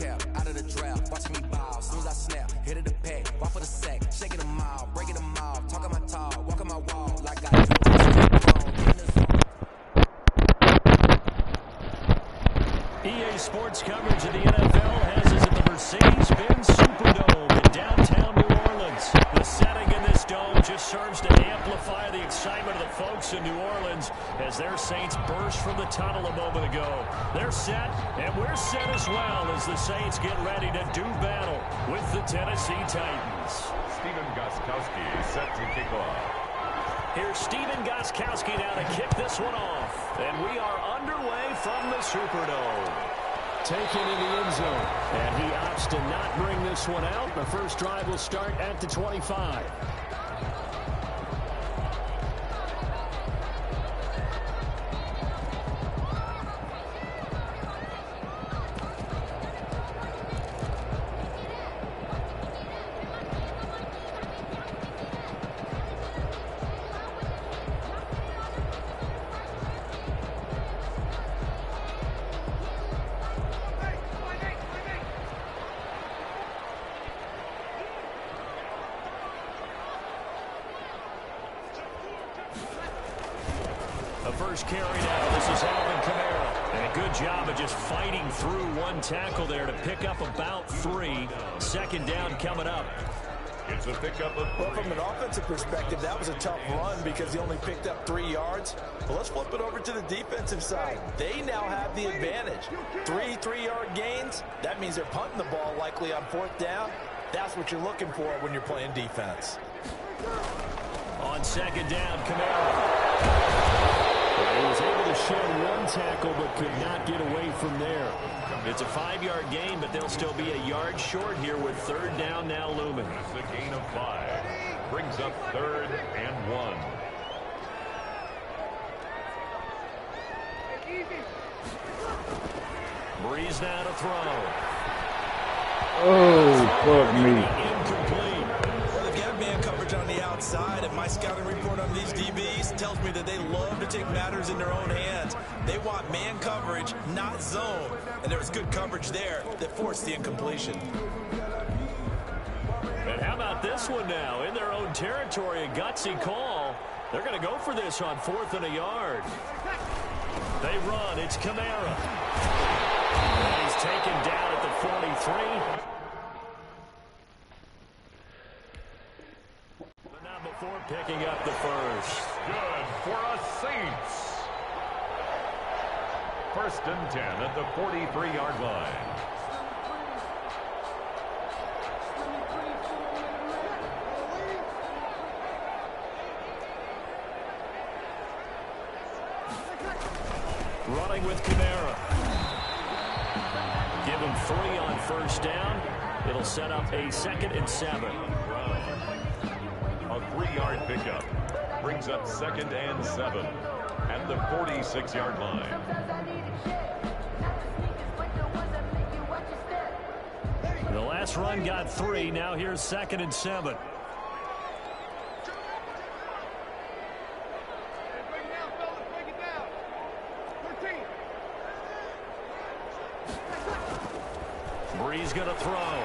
cap, out of the draft, watching me ball. Soon as I snap, hit it the pack, walk for the sack, shaking them all, breaking them all, talking my talk, walking my wall like I do. EA Sports coverage of the NFL has us at the Mercedes-Benz Superdome in downtown New Orleans. The setting in this dome just serves to amplify the excitement of the folks in New Orleans as their Saints burst from the tunnel a moment ago. They're set, and we're set as well as the Saints get ready to do battle with the Tennessee Titans. Stephen Gostkowski set to kick off. Here's Stephen Gostkowski now to kick this one off. And we are underway from the Superdome. Taken in the end zone. And he opts to not bring this one out. The first drive will start at the 25. First carry now. This is Alvin Kamara. And a good job of just fighting through one tackle there to pick up about 3. Second down coming up. It's a pickup of 3. Well, from an offensive perspective, that was a tough run because he only picked up 3 yards. But let's flip it over to the defensive side. They now have the advantage. 3 3-yard gains. That means they're punting the ball likely on 4th down. That's what you're looking for when you're playing defense. On second down, Kamara. He was able to shed one tackle but could not get away from there. It's a 5-yard gain, but they'll still be a yard short here with 3rd down now looming. It's a gain of 5. Brings up 3rd and 1. Breeze now to throw. Oh, fuck me. Incomplete. Well, the gap man coverage on the outside, and my scouting report on these DBs tells me that they love to take matters in their own hands. They want man coverage, not zone. And there was good coverage there that forced the incompletion. And how about this one now? In their own territory, a gutsy call. They're going to go for this on 4th and a yard. They run. It's Kamara. And he's taken down at the 43. But not before picking up the first. Good for us Saints. 1st and 10 at the 43-yard line. Running with Kamara. Give him 3 on 1st down. It'll set up a 2nd and 7. A 3-yard pickup. Brings up 2nd and 7 at the 46-yard line. The last run got 3. Now here's 2nd and 7. Breeze going to throw.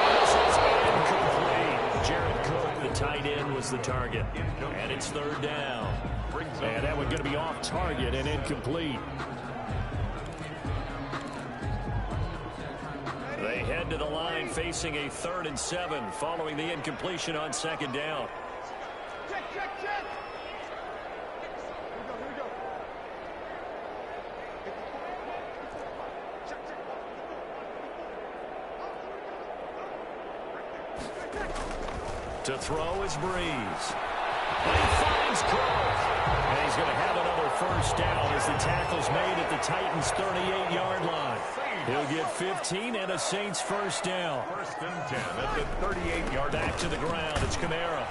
This is incomplete. Jared Cook, the tight end, was the target. And it's 3rd down. And that one going to be off target and incomplete. They head to the line facing a 3rd and 7 following the incompletion on 2nd down. Check. Here we go. To throw is Breeze. And he finds Cook. And he's going to have another 1st down as the tackle's made at the Titans' 38-yard line. He'll get 15 and a Saints 1st down. 1st and 10 at the 38-yard line. Back to the ground. It's Kamara.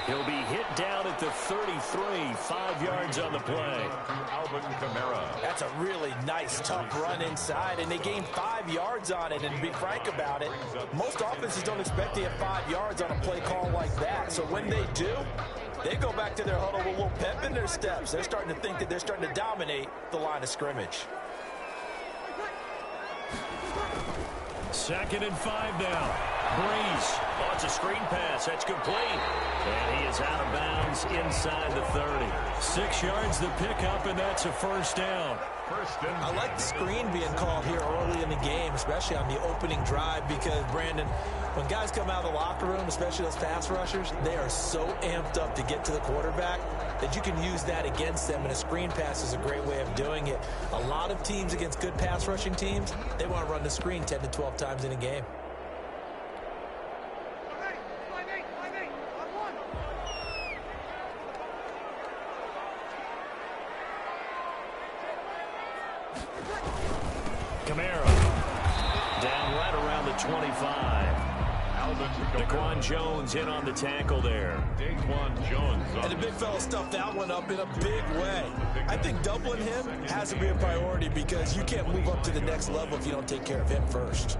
He'll be hit down at the 33, 5 yards on the play. Alvin Kamara. That's a really nice, tough run inside, and they gained 5 yards on it. And to be frank about it, most offenses don't expect to have 5 yards on a play call like that. So when they do, they go back to their huddle with a little pep in their steps. They're starting to think that they're starting to dominate the line of scrimmage. 2nd and 5 now. Breeze. Oh, it's a screen pass. That's complete. And he is out of bounds inside the 30. 6 yards the pickup, and that's a first down. I like the screen being called here early in the game, especially on the opening drive, because, Brandon, when guys come out of the locker room, especially those pass rushers, they are so amped up to get to the quarterback that you can use that against them, and a screen pass is a great way of doing it. A lot of teams against good pass rushing teams, they want to run the screen 10 to 12 times in a game. Camara down right around the 25. Daquan Jones in on the tackle there. Daquan Jones. And the big fella stuffed that one up in a big way. I think doubling him has to be a priority because you can't move up to the next level if you don't take care of him first.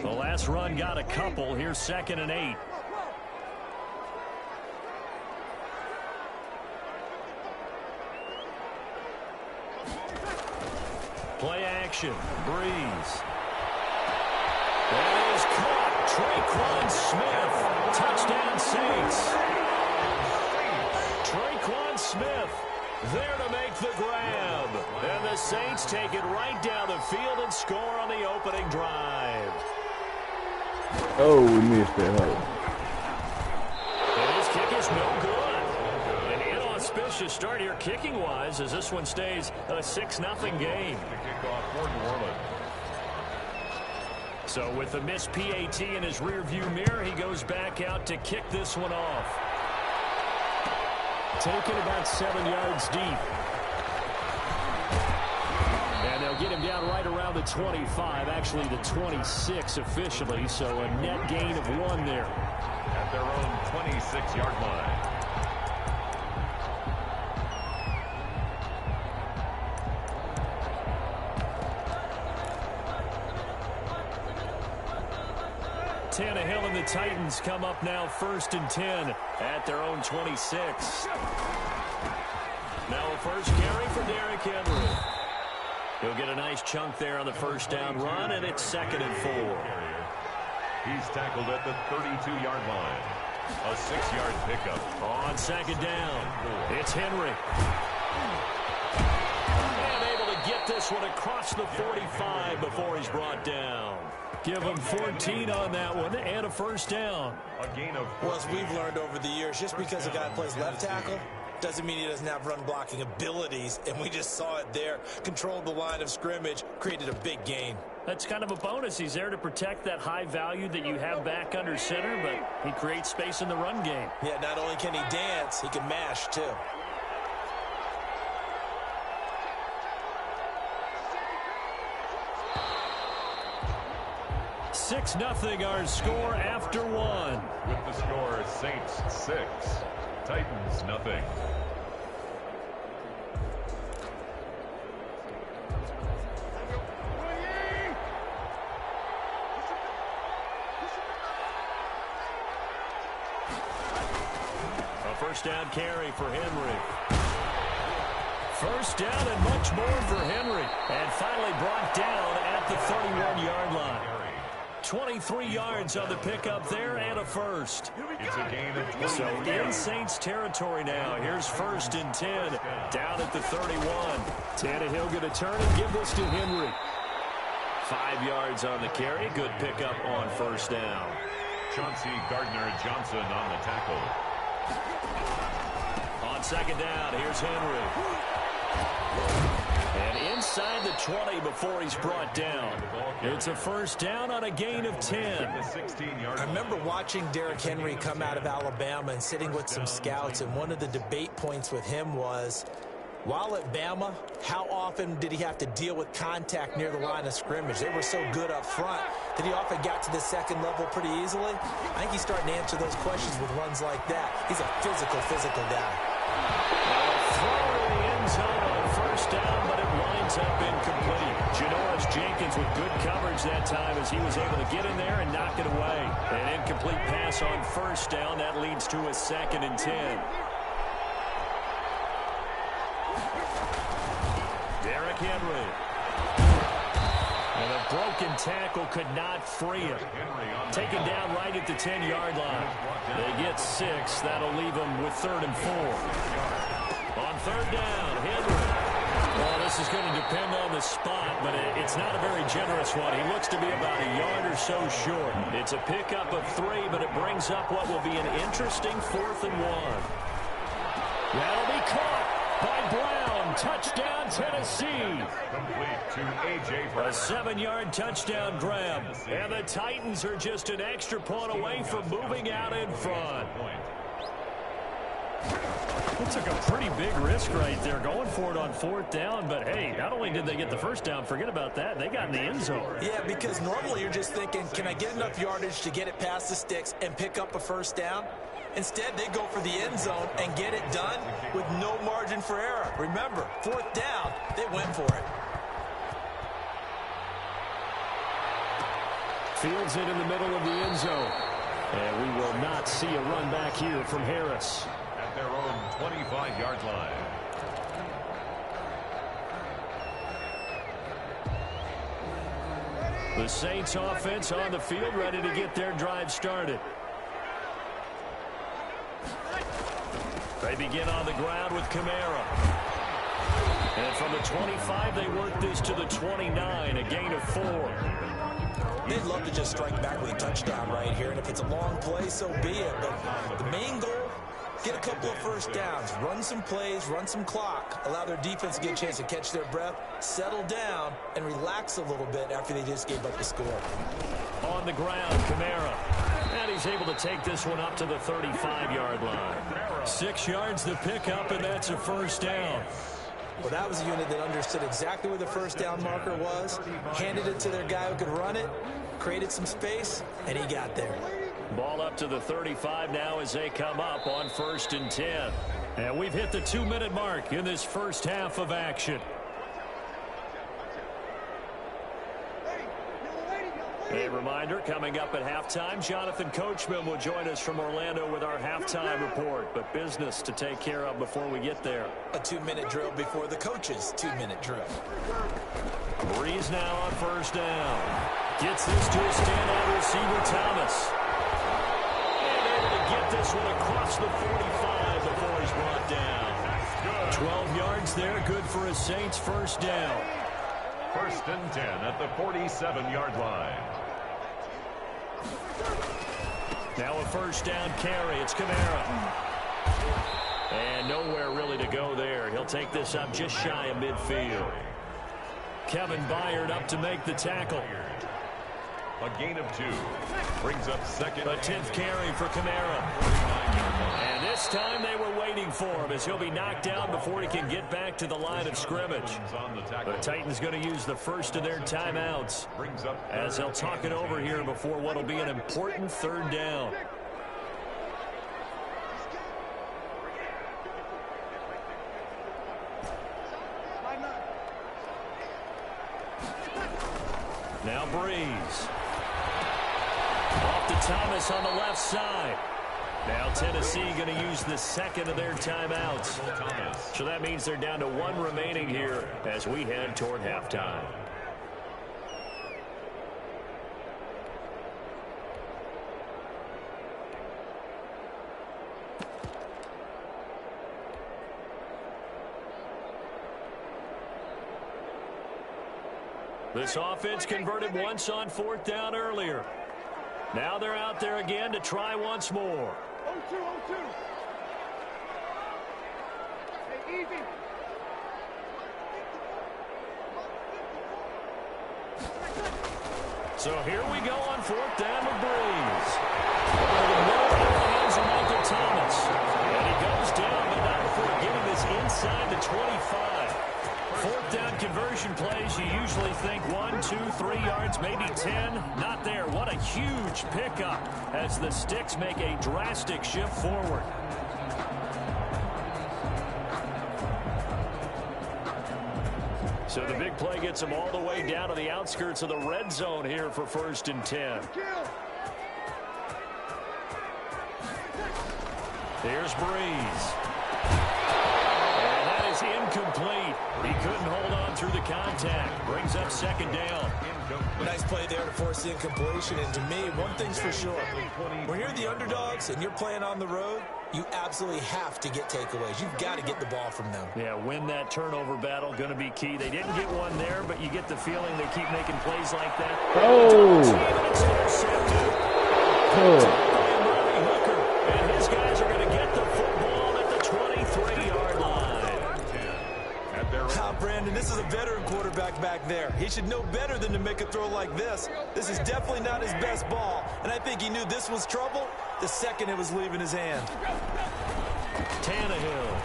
The last run got a couple. Here's 2nd and 8. Play action. Breeze. That is caught. Traquan Smith. Touchdown Saints. Traquan Smith there to make the grab. And the Saints take it right down the field and score on the opening drive. Oh, we missed that. And his kick is no good. An inauspicious start here kicking-wise as this one stays a 6-0 game. Kickoff for New Orleans. So with the missed PAT in his rearview mirror, he goes back out to kick this one off. Taken about 7 yards deep. And they'll get him down right around the 25, actually the 26 officially, so a net gain of 1 there. At their own 26-yard line. Tannehill and the Titans come up now 1st and 10 at their own 26. Now a first carry for Derrick Henry. He'll get a nice chunk there on the first down run, and it's 2nd and 4. He's tackled at the 32-yard line. A 6-yard pickup. On 2nd down, it's Henry. And able to get this one across the 45 before he's brought down. Give him 14 on that one and a first down. A gain of 14. Well, as we've learned over the years, just because a guy plays left tackle doesn't mean he doesn't have run blocking abilities, and we just saw it there. Controlled the line of scrimmage, created a big gain. That's kind of a bonus. He's there to protect that high value that you have back under center, but he creates space in the run game. Yeah, not only can he dance, he can mash too. 6-0 our score after 1. With the score, Saints 6, Titans nothing. A first down carry for Henry. First down and much more for Henry. And finally brought down at the 31-yard line. 23 yards on the pickup there and a first. It's a gain of 20. So in Saints territory now. Here's 1st and 10 down at the 31. Tannehill going to turn and give this to Henry. 5 yards on the carry. Good pickup on first down. Chauncey Gardner-Johnson on the tackle. On 2nd down, here's Henry. And inside the 20 before he's brought down. It's a first down on a gain of 10. I remember watching Derrick Henry come out of Alabama and sitting with some scouts, and one of the debate points with him was, while at Bama, how often did he have to deal with contact near the line of scrimmage? They were so good up front that he often got to the second level pretty easily. I think he's starting to answer those questions with runs like that. He's a physical guy. Throw in the end zone on first down, but it winds up incomplete. Janoris Jenkins with good coverage that time as he was able to get in there and knock it away. An incomplete pass on first down. That leads to a 2nd and 10. Derrick Henry. And a broken tackle could not free him. Taken down right at the 10-yard line. They get 6. That'll leave them with 3rd and 4. On 3rd down, Henry. Well, this is going to depend on the spot, but it's not a very generous one. He looks to be about a yard or so short. It's a pickup of 3, but it brings up what will be an interesting 4th and 1. That'll be caught by Brown. Touchdown, Tennessee. Complete to A.J. Brown. A 7-yard touchdown grab. And the Titans are just an extra point away from moving out in front. It took a pretty big risk right there going for it on 4th down, but hey, not only did they get the first down, forget about that, they got in the end zone. Yeah, because normally you're just thinking, can I get enough yardage to get it past the sticks and pick up a first down? Instead, they go for the end zone and get it done with no margin for error. Remember, 4th down, they went for it. Fields it in the middle of the end zone. And we will not see a run back here from Harris. At their own 25-yard line. The Saints offense on the field, ready to get their drive started. They begin on the ground with Kamara. And from the 25, they work this to the 29, a gain of 4. They'd love to just strike back with a touchdown right here, and if it's a long play, so be it. But the main goal, get a couple of first downs, run some plays, run some clock, allow their defense to get a chance to catch their breath, settle down, and relax a little bit after they just gave up the score. On the ground, Kamara. And he's able to take this one up to the 35-yard line. 6 yards to pick up, and that's a first down. Well, that was a unit that understood exactly where the first down marker was, handed it to their guy who could run it, created some space, and he got there. Ball up to the 35 now as they come up on 1st and 10. And we've hit the 2-minute mark in this first half of action. A reminder, coming up at halftime, Jonathan Coachman will join us from Orlando with our halftime report, but business to take care of before we get there. A 2-minute drill before the coach's 2-minute drill. Breeze now on 1st down. Gets this to a standout receiver, Thomas. And able to get this one across the 45 before he's brought down. 12 yards there, good for a Saints first down. 1st and 10 at the 47-yard line. Now a first down carry. It's Kamara. And nowhere really to go there. He'll take this up just shy of midfield. Kevin Byard up to make the tackle. A gain of 2. Brings up 2nd. A 10th carry for Kamara. And this time they were waiting for him as he'll be knocked down before he can get back to the line of scrimmage. The Titans going to use the first of their timeouts as they'll talk it over here before what will be an important 3rd down. Now Breeze. Off to Thomas on the left side. Now Tennessee going to use the 2nd of their timeouts. So that means they're down to 1 remaining here as we head toward halftime. This offense converted once on 4th down earlier. Now they're out there again to try once more. 0-2, 0-2. Hey, easy. So here we go on 4th down with Breeze. Over the middle in the hands of Michael Thomas. And he goes down, but not before getting this inside the 25. 4th down conversion plays, you usually think 1, 2, 3 yards, maybe 10. Not there. What a huge pickup as the Sticks make a drastic shift forward. So the big play gets them all the way down to the outskirts of the red zone here for 1st and 10. Here's Breeze. And that is incomplete. He couldn't hold on through the contact. Brings up 2nd down. Nice play there to force the incompletion. And to me, one thing's for sure. When you're the underdogs and you're playing on the road, you absolutely have to get takeaways. You've got to get the ball from them. Yeah, win that turnover battle, going to be key. They didn't get one there, but you get the feeling they keep making plays like that. Oh! It's intercepted. Oh. And his guys are going to get the football at the 23-yard line. Brandon, this is a veteran quarterback back there. He should know better than to make a throw like this. This is definitely not his best ball, and I think he knew this was trouble the second it was leaving his hand. Tannehill.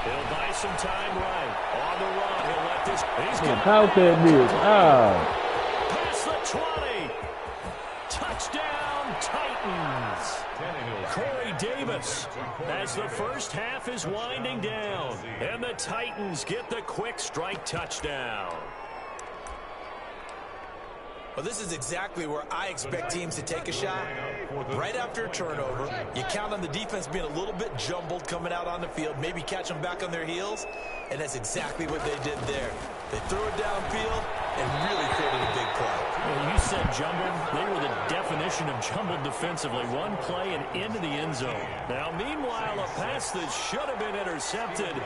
He'll buy some time right. On the run, he'll let this. He's going How can this? past the 20. Touchdown, Titans. Corey Davis as the first half is winding down. And the Titans get the quick strike touchdown. Well, this is exactly where I expect teams to take a shot. Right after a turnover, you count on the defense being a little bit jumbled coming out on the field, maybe catch them back on their heels, and that's exactly what they did there. They threw it downfield and really created a big play. Well, you said jumbled. They were the definition of jumbled defensively. One play and into the end zone. Now, meanwhile, a pass that should have been intercepted,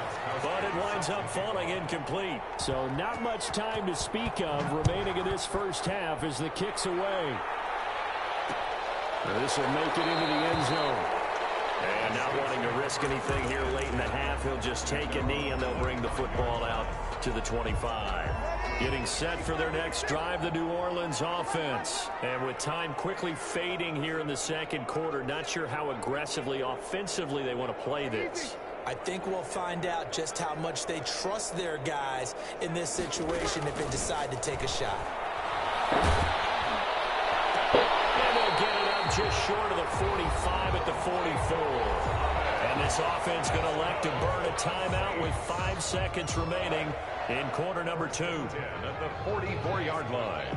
but it winds up falling incomplete. So not much time to speak of remaining in this first half as the kick's away. This will make it into the end zone. And not wanting to risk anything here late in the half, he'll just take a knee and they'll bring the football out to the 25. Getting set for their next drive, the New Orleans offense. And with time quickly fading here in the second quarter, not sure how aggressively, offensively they want to play this. I think we'll find out just how much they trust their guys in this situation if they decide to take a shot. And they'll get it up just short of the 45 at the 44. And this offense going to elect to burn a timeout with 5 seconds remaining in quarter number 2. At the 44-yard line.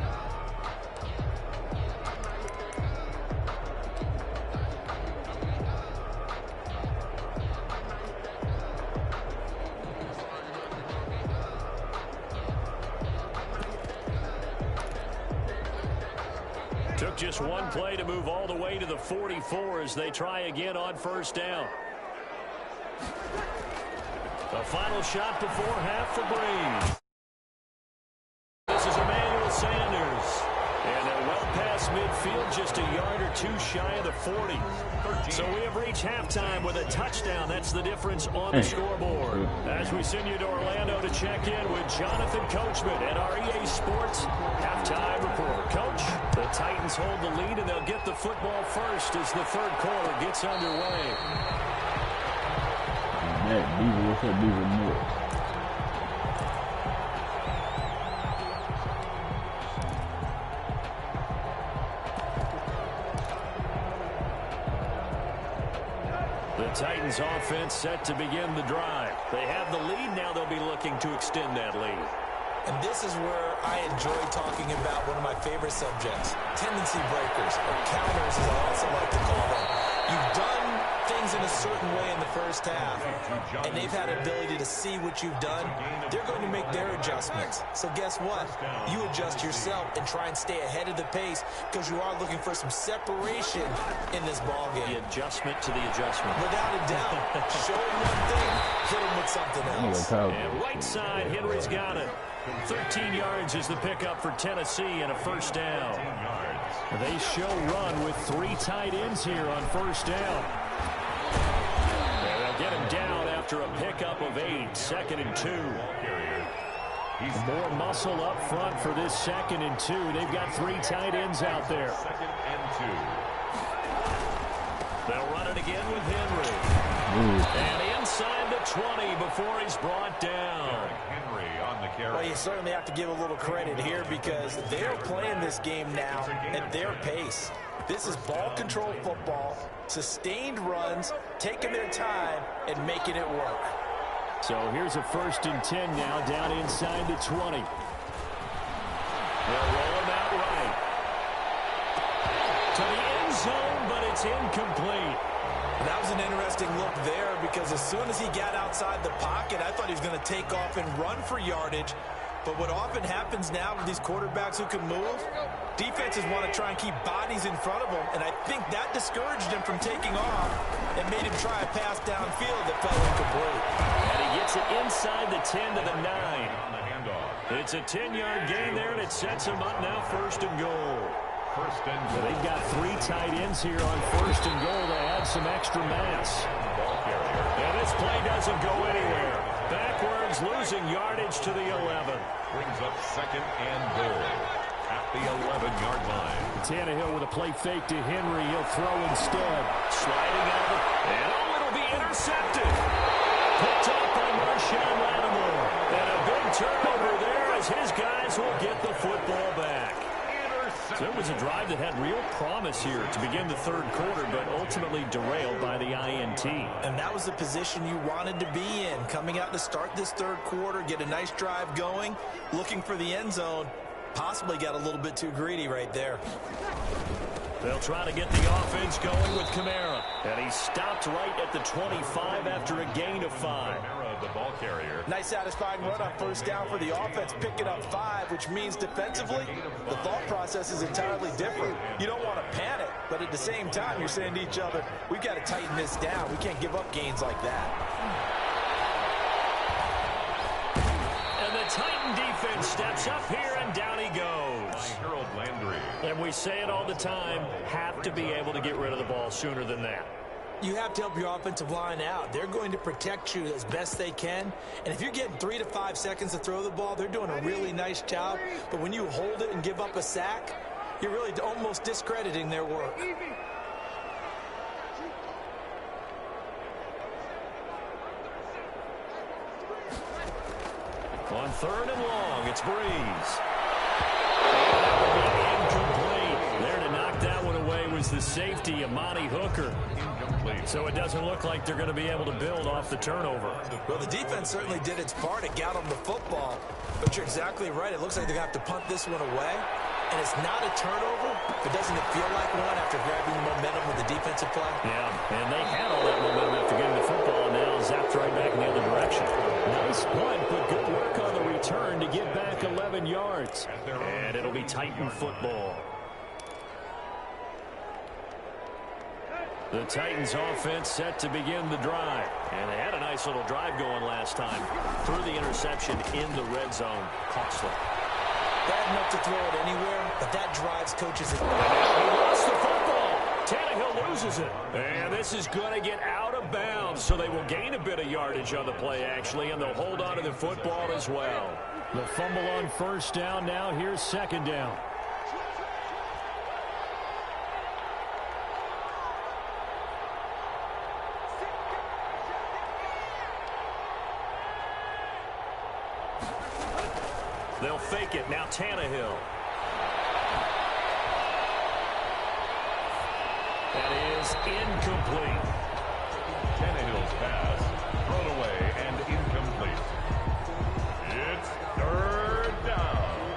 Took just one play to move all the way to the 44 as they try again on first down. The final shot before half for Breeze. This is Emmanuel Sanders. And they're well past midfield, just a yard or two shy of the 40. So we have reached halftime with a touchdown. That's the difference on the scoreboard. As we send you to Orlando to check in with Jonathan Coachman at our EA Sports halftime report. Coach, the Titans hold the lead, and they'll get the football first as the third quarter gets underway. What's up, Beaver? The Titans offense set to begin the drive. They have the lead. Now they'll be looking to extend that lead. And this is where I enjoy talking about one of my favorite subjects, tendency breakers, or counters as I also like to call them. You've done things in a certain way in the first half, and they've had ability to see what you've done. They're going to make their adjustments. So guess what? You adjust yourself and try and stay ahead of the pace because you are looking for some separation in this ballgame. The adjustment to the adjustment. Without a doubt. Show them one thing, hit them with something else. And right side, Henry's got it. 13 yards is the pickup for Tennessee and a first down. They show run with 3 tight ends here on first down. And they'll get him down after a pickup of 8, 2nd and 2. More muscle up front for this 2nd and 2. They've got 3 tight ends out there. 2nd and 2. They'll run it again with Henry. And inside the 20 before he's brought down. Well, you certainly have to give a little credit here because they're playing this game now at their pace. This is ball control football, sustained runs, taking their time, and making it work. So here's a 1st and 10 now, down inside the 20. They'll roll him out right. To the end zone, but it's incomplete. That was an interesting look there because as soon as he got outside the pocket, I thought he was going to take off and run for yardage. But what often happens now with these quarterbacks who can move, defenses want to try and keep bodies in front of them, and I think that discouraged him from taking off and made him try a pass downfield that fell incomplete. And he gets it inside the 10 to the 9. It's a 10-yard gain there, and it sets him up now 1st and goal. They've got 3 tight ends here on 1st and goal to add some extra mass. And this play doesn't go anywhere. Backwards, losing yardage to the 11. Brings up 2nd and goal at the 11-yard line. Tannehill with a play fake to Henry. He'll throw instead. Sliding out of it. And it'll be intercepted. Picked up by Marshawn Lattimore. And a big turnover there as his guys will get the football back. So it was a drive that had real promise here to begin the 3rd quarter, but ultimately derailed by the INT. And that was the position you wanted to be in, coming out to start this 3rd quarter, get a nice drive going, looking for the end zone. Possibly got a little bit too greedy right there. They'll try to get the offense going with Kamara. And he stopped right at the 25 after a gain of 5. Kamara, the ball carrier. Nice satisfying run on 1st down for the offense, picking up 5, which means defensively, the thought process is entirely different. You don't want to panic, but at the same time, you're saying to each other, we've got to tighten this down. We can't give up gains like that. And the Titan defense steps up here, and down he goes. Harold Landry. And we say it all the time, have to be able to get rid of the ball sooner than that. You have to help your offensive line out. They're going to protect you as best they can. And if you're getting 3 to 5 seconds to throw the ball, they're doing a really nice job. But when you hold it and give up a sack, you're really almost discrediting their work. On 3rd and long, it's Breeze. Incomplete. There to knock that one away was the safety, Amani Hooker. Incomplete. So it doesn't look like they're going to be able to build off the turnover. Well, the defense certainly did its part. It got them the football. But you're exactly right. It looks like they're going to have to punt this one away. And it's not a turnover, but doesn't it feel like one after grabbing the momentum with the defensive play? Yeah, and they had all that momentum after getting the football, and now zapped right back in the other direction. Nice punt, but good work on the return to get back 11 yards. And it'll be Titan football. The Titans offense set to begin the drive. And they had a nice little drive going last time. Threw the interception in the red zone. Costly. Bad enough to throw it anywhere, but that drives coaches. He lost the football. Tannehill loses it. And this is going to get out of bounds, so they will gain a bit of yardage on the play, actually, and they'll hold on to the football as well. The fumble on 1st down. Now here's 2nd down. They'll fake it. Now Tannehill. That is incomplete. Tannehill's pass thrown away and incomplete. It's 3rd down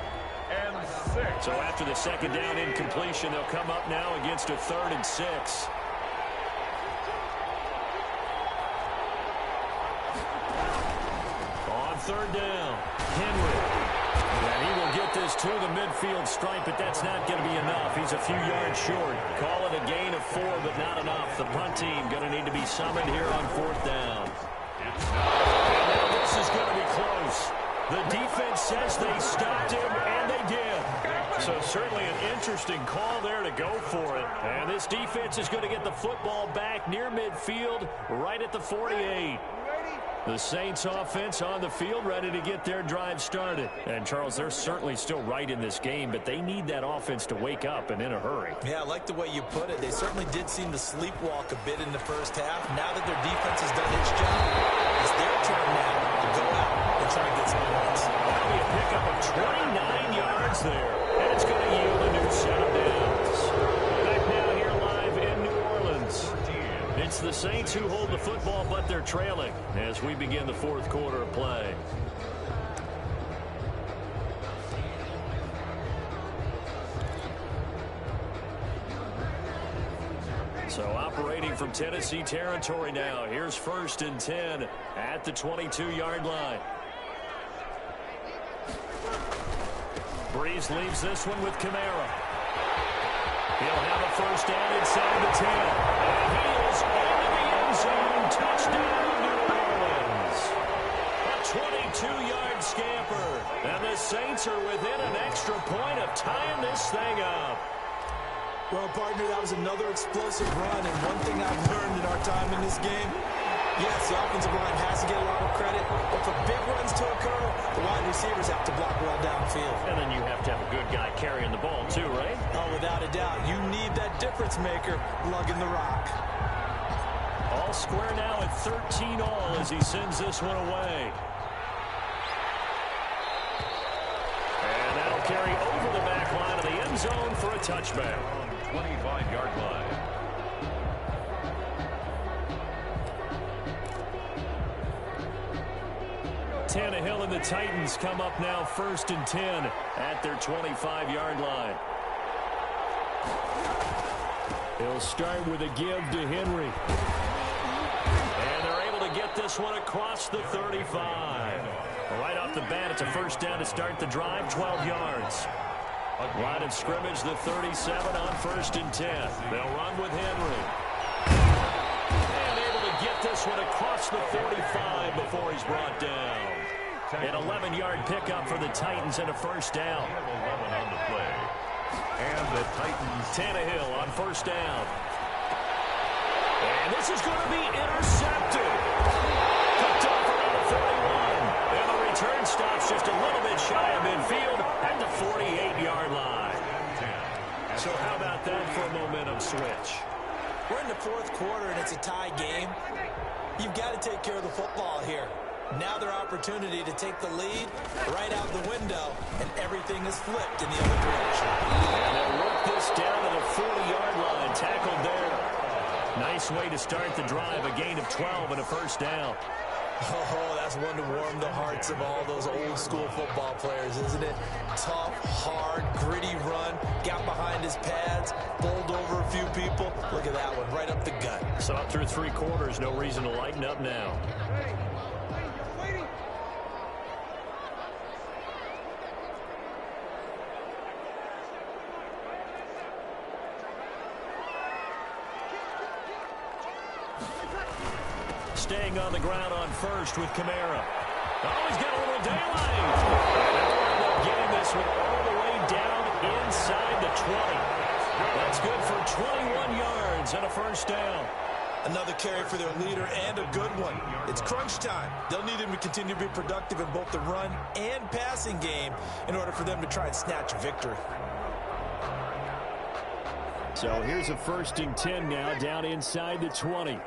and 6. So after the 2nd down incompletion, they'll come up now against a 3rd and 6. On 3rd down, Henry. And he will get this to the midfield stripe, but that's not going to be enough. He's a few yards short. Call it a gain of 4, but not enough. The punt team going to need to be summoned here on 4th down. And now this is going to be close. The defense says they stopped him, and they did. So certainly an interesting call there to go for it. And this defense is going to get the football back near midfield, right at the 48. The Saints offense on the field, ready to get their drive started. And, Charles, they're certainly still right in this game, but they need that offense to wake up and in a hurry. Yeah, I like the way you put it. They certainly did seem to sleepwalk a bit in the 1st half. Now that their defense has done its job, it's their turn now to go out and try and get some points. That'll be a pickup of 29 yards there, and it's going to yield a new set of downs. Back now here live in New Orleans. It's the Saints who hold the football, but they're trailing as we begin the fourth quarter of play. So operating from Tennessee territory now. Here's 1st and 10 at the 22-yard line. Breeze leaves this one with Kamara. He'll have a first down inside the 10. And he is into the end zone. Touchdown, New Orleans. A 22-yard scamper. And the Saints are within an extra point of tying this thing up. Well, partner, that was another explosive run, and one thing I've learned in our time in this game, yes, the offensive line has to get a lot of credit, but for big runs to occur, the wide receivers have to block well downfield. And then you have to have a good guy carrying the ball too, right? Oh, without a doubt. You need that difference maker lugging the rock. All square now at 13 all as he sends this one away. And that'll carry over the back line of the end zone for a touchback. 25-yard line. Tannehill and the Titans come up now 1st and 10 at their 25-yard line. He'll start with a give to Henry. And they're able to get this one across the 35. Right off the bat, it's a first down to start the drive, 12 yards. Line of scrimmage, the 37 on 1st and 10. They'll run with Henry. And able to get this one across the 45 before he's brought down. An 11-yard pickup for the Titans and a first down. 11 on the play. And the Titans. Tannehill on first down. And this is going to be intercepted. Picked off around the 41. And the return stops just a little bit shy of midfield at the 48-yard line. So how about that for a momentum switch? We're in the fourth quarter, and it's a tie game. You've got to take care of the football here. Now their opportunity to take the lead right out the window, and everything is flipped in the other direction. And they'll work this down to the 40-yard line, tackled there. Nice way to start the drive, a gain of 12 and a first down. Oh, that's one to warm the hearts of all those old-school football players, isn't it? Tough, hard, gritty run, got behind his pads, bowled over a few people. Look at that one, right up the gut. So up through 3 quarters, no reason to lighten up now. Staying on the ground on first with Kamara. Oh, he's got a little daylight. They'll getting this one all the way down inside the 20. That's good for 21 yards and a first down. Another carry for their leader and a good one. It's crunch time. They'll need him to continue to be productive in both the run and passing game in order for them to try and snatch a victory. So here's a 1st and 10 now down inside the 20.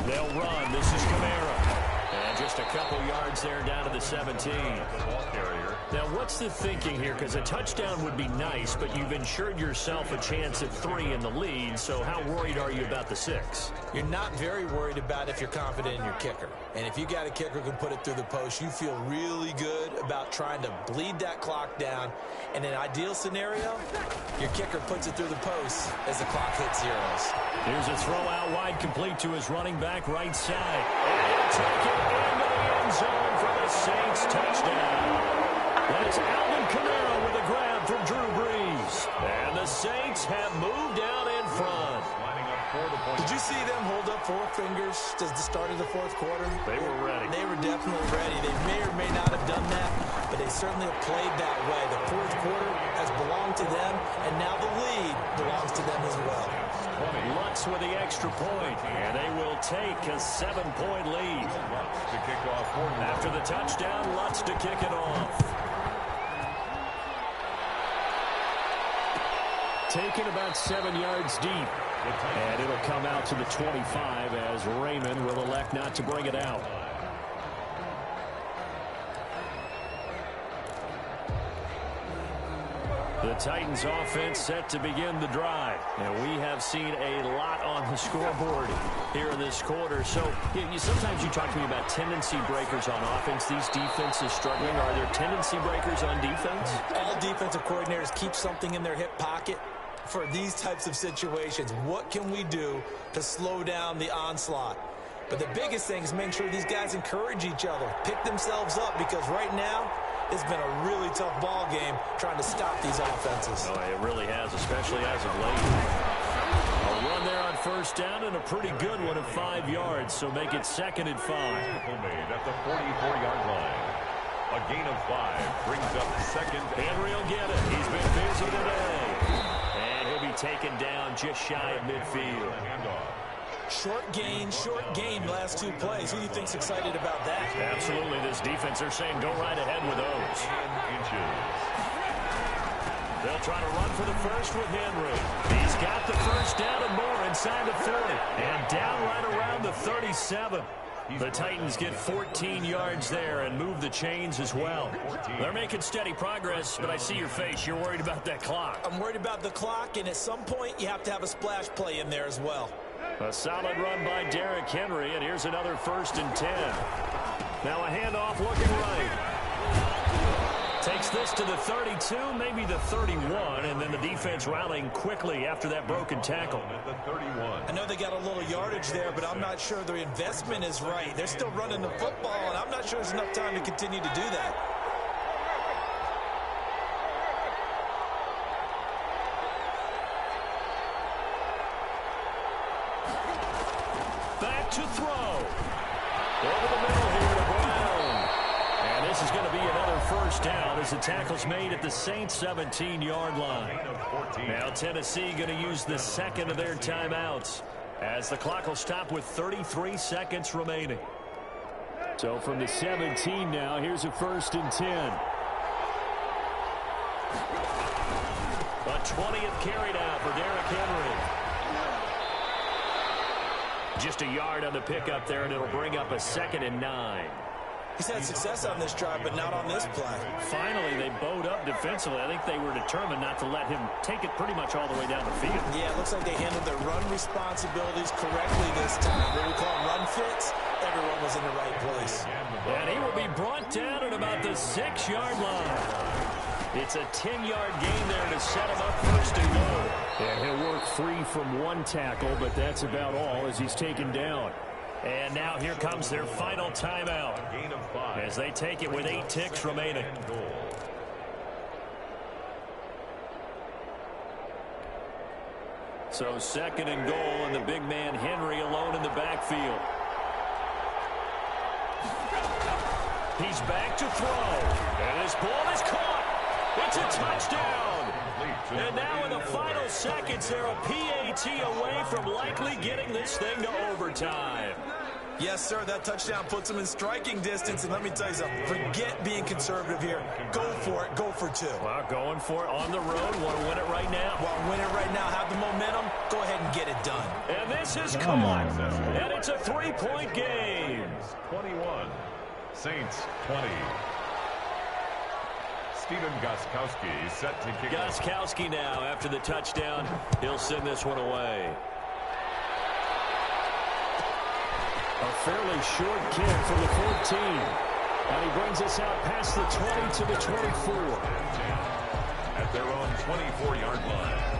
They'll run. This is Kamara. And just a couple yards there down to the 17. Now, what's the thinking here? Because a touchdown would be nice, but you've ensured yourself a chance at 3 in the lead, so how worried are you about the 6? You're not very worried about if you're confident in your kicker. And if you got a kicker who can put it through the post, you feel really good about trying to bleed that clock down. In an ideal scenario, your kicker puts it through the post as the clock hits zeros. Here's a throw out wide, complete to his running back right side. And he'll take it into the end zone for the Saints touchdown. That's Alvin Kamara with a grab from Drew Brees. And the Saints have moved out in front. Did you see them hold up 4 fingers at the start of the fourth quarter? They were ready. They were definitely ready. They may or may not have done that, but they certainly have played that way. The fourth quarter has belonged to them, and now the lead belongs to them as well. Lutz with the extra point, and they will take a 7-point lead. After the touchdown, Lutz to kick it off. Taken about 7 yards deep. And it'll come out to the 25 as Raymond will elect not to bring it out. The Titans offense set to begin the drive. And we have seen a lot on the scoreboard here in this quarter. So sometimes you talk to me about tendency breakers on offense. These defenses struggling. Are there tendency breakers on defense? All defensive coordinators keep something in their hip pocket for these types of situations. What can we do to slow down the onslaught? But the biggest thing is make sure these guys encourage each other, pick themselves up, because right now, it's been a really tough ball game trying to stop these offenses. Oh, it really has, especially as of late. A run there on first down and a pretty good one of 5 yards, so make it 2nd and 5. Made at the 44-yard line. A gain of 5 brings up 2nd. Henry will get it. He's been busy today. And he'll be taken down just shy of midfield. Handoff. Short gain, last 2 plays. Who do you think's excited about that? Absolutely. This defense, they're saying go right ahead with those. 10 inches. They'll try to run for the first with Henry. He's got the first down and more inside the 40. And down right around the 37. The Titans get 14 yards there and move the chains as well. They're making steady progress, but I see your face. You're worried about that clock. I'm worried about the clock, and at some point, you have to have a splash play in there as well. A solid run by Derrick Henry, and here's another 1st and 10. Now a handoff looking right. Takes this to the 32, maybe the 31, and then the defense rallying quickly after that broken tackle. At the 31. I know they got a little yardage there, but I'm not sure their investment is right. They're still running the football, and I'm not sure there's enough time to continue to do that. Back to throw. Over the middle here to Brown. And this is going to be another 1st down as the tackle's made at the Saints' 17-yard line. Now Tennessee going to use the 2nd of their timeouts as the clock will stop with 33 seconds remaining. So from the 17 now, here's a 1st and 10. A 20th carry now for Derrick Henry. Just a yard on the pickup there, and it'll bring up a 2nd and 9. He's had success on this drive, but not on this play. Finally, they bowed up defensively. I think they were determined not to let him take it pretty much all the way down the field. Yeah, it looks like they handled their run responsibilities correctly this time. What we call run fits, everyone was in the right place. And he will be brought down at about the 6-yard line. It's a 10-yard gain there to set him up 1st and goal. And he'll work free from 1 tackle, but that's about all as he's taken down. And now here comes their final timeout as they take it with 8 ticks remaining. So 2nd and goal, and the big man Henry alone in the backfield. He's back to throw. And his ball is caught. It's a touchdown. And now in the final seconds, they're a PAT away from likely getting this thing to overtime. Yes, sir, that touchdown puts them in striking distance. And let me tell you something, forget being conservative here. Go for it. Go for 2. Well, going for it on the road. Want to win it right now. Want to win it right now, have the momentum, go ahead and get it done. And this is caught. And it's a 3-point game. 21. Saints 20. Stephen Gostkowski set to kick. Gostkowski now after the touchdown. He'll send this one away. A fairly short kick from the 14. And he brings us out past the 20 to the 24. At their own 24-yard line.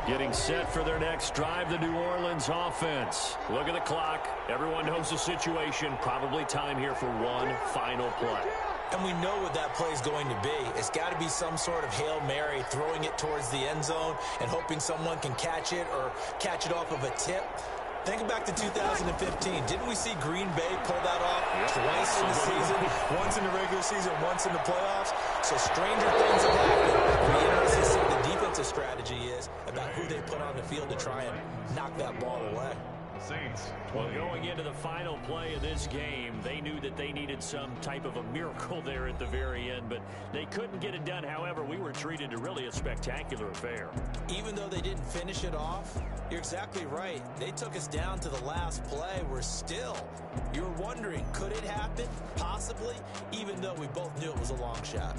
Getting set for their next drive, the New Orleans offense. Look at the clock. Everyone knows the situation. Probably time here for one final play. And we know what that play is going to be. It's got to be some sort of Hail Mary, throwing it towards the end zone and hoping someone can catch it or catch it off of a tip. Think back to 2015. Didn't we see Green Bay pull that off twice in the season? Once in the regular season, once in the playoffs. So stranger things have happened. It'll be interesting to see what the defensive strategy is about who they put on the field to try and knock that ball away. Saints Well, 20. going into the final play of this game, they knew that they needed some type of a miracle there at the very end, but they couldn't get it done. However, we were treated to really a spectacular affair. Even though they didn't finish it off, you're exactly right. They took us down to the last play. We're still, you're wondering, could it happen? Possibly, even though we both knew it was a long shot.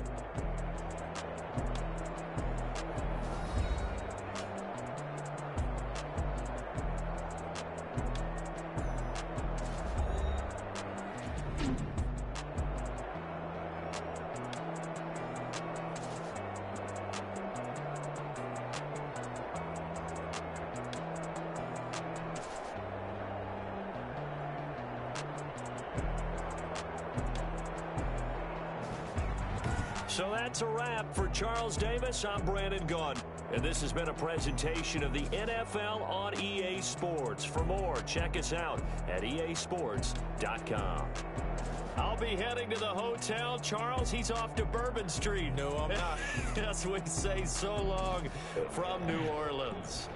So that's a wrap for Charles Davis. I'm Brandon Gaudin, and this has been a presentation of the NFL on EA Sports. For more, check us out at easports.com. I'll be heading to the hotel. Charles, he's off to Bourbon Street. No, I'm not. Yes, we say so long from New Orleans.